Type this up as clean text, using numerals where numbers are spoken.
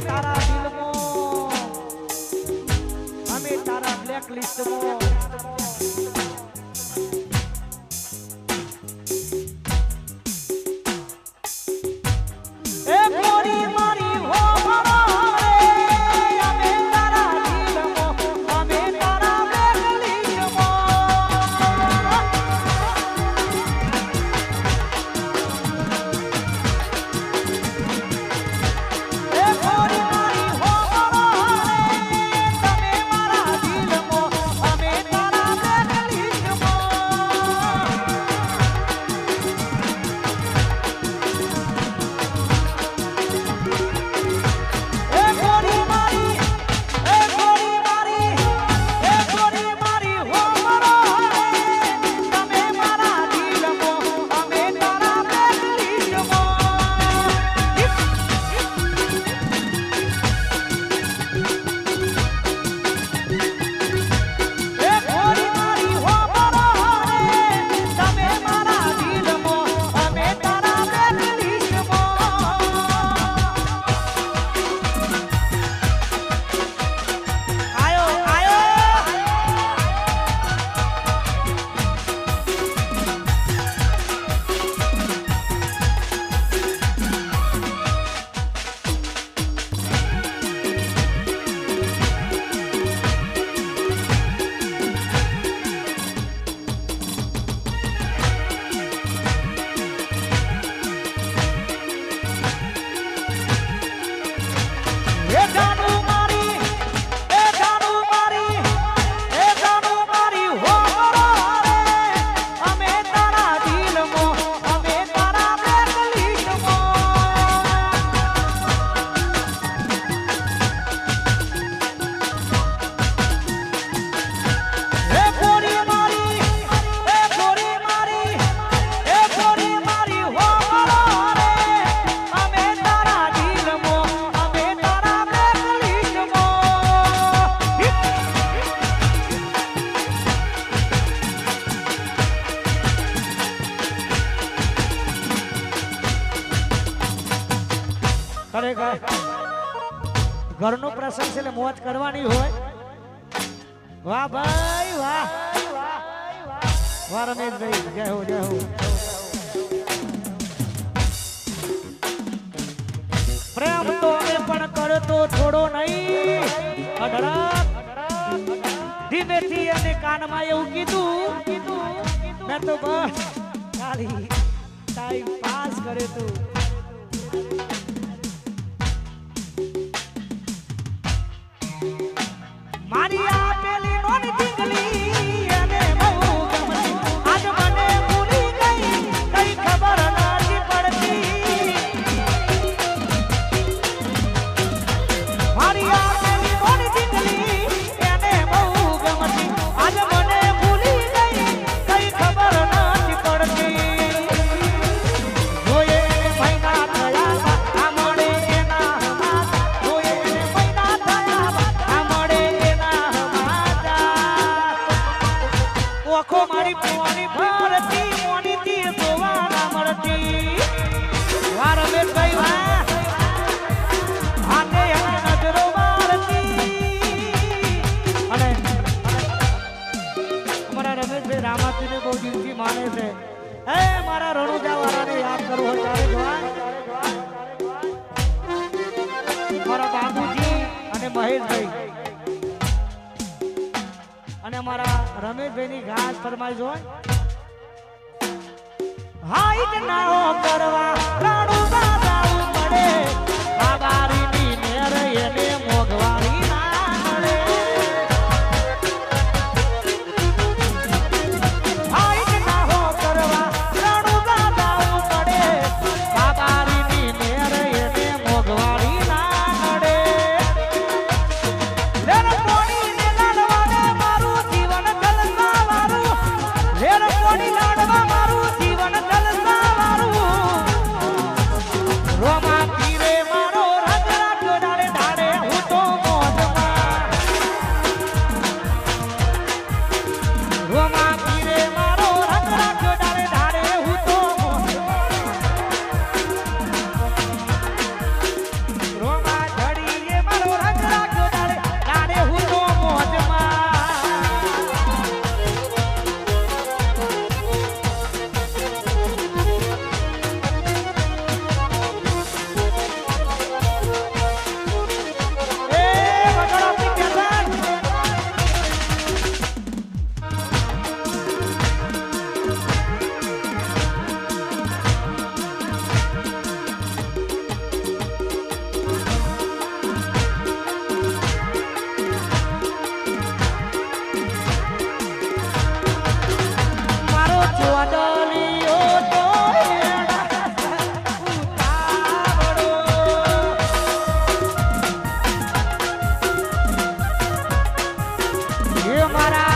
તારા દિલમાં અમે તારા બ્લેક લિસ્ટમાં ઘરનો પ્રસંગ છે એટલે મોજ કરવાની હોય. વાહ ભાઈ વાહ વાહ રમેશભાઈ જય હો જય હો. પ્રેમ તો અમે પણ કરતો થોડો નહીં અઢળક ધીમેથી અને કાનમાં એવું કીધું મેં તો બસ ખાલી ટાઈમ પાસ કરે તું. મારી આપેલી નોની ટીંગલી અને બહુ ગમતી આજ મને ભૂલી ગઈ કઈ ખબર નથી પડતી. મારી આપેલી નોની ટીંગલી એને બહુ ગમતી આજ મને ભૂલી ગઈ કઈ ખબર નથી પડતી. જોયે મહિના થયા આ મળે એના હમાતા જોયે મહિના થયા આ મળે ઓખો મારી પોની ભરતી મોની તી જોવા ના મળતી. વાર મેં કઈ વા આને નજરો મારતી. અને અમારા રમેશભાઈ રામાતીને બહુ દિલથી માને છે. એ મારા રણુજા વાળાને યાદ કરવો ત્યારે મારા બાબુજી અને મહેશભાઈ અને અમારા રમેશભાઈની ઘાસ ફરમાઈ જોઈ હાઈટ નાઓ કરવા રાણું દાદાવું પડે બાબારીની નેર એને મોગવારી ના મળે. હાઈટ નાઓ કરવા રાણું દાદાવું પડે બાબારીની નેર એને મોગવારી ના મળે. મારા